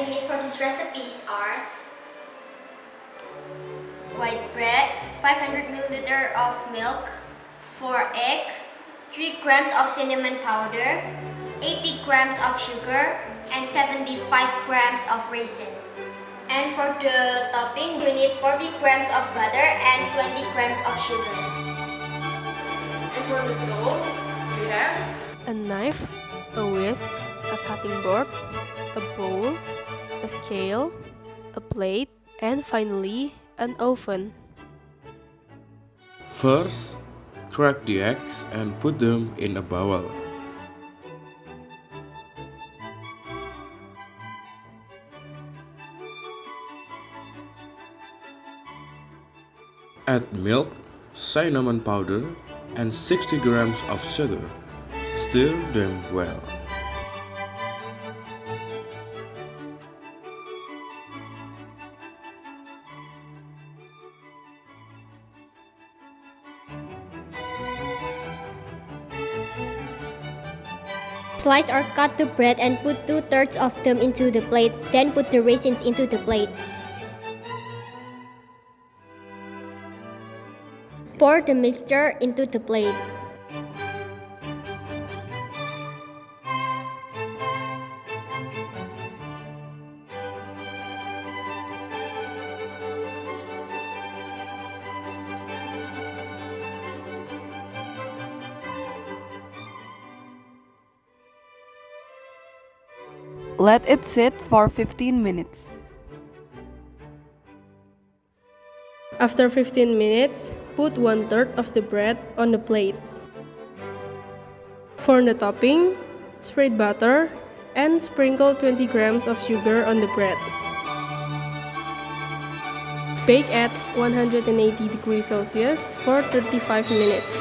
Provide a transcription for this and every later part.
need for these recipes are white bread, 500 milliliter of milk, 4 egg, 3 grams of cinnamon powder, 80 grams of sugar, and 75 grams of raisins. And for the topping, you need 40 grams of butter and 20 grams of sugar. And for the tools, we have a knife, a whisk, a cutting board, a bowl, a scale, a plate, and finally, an oven. First, crack the eggs and put them in a bowl. Add milk, cinnamon powder, and 60 grams of sugar. Stir them well. Slice or cut the bread and put 2/3 of them into the plate. Then put the raisins into the plate. Pour the mixture into the plate. Let it sit for 15 minutes. After 15 minutes, put 1/3 of the bread on the plate. For the topping, spread butter and sprinkle 20 grams of sugar on the bread. Bake at 180 degrees Celsius for 35 minutes.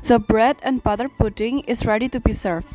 The bread and butter pudding is ready to be served.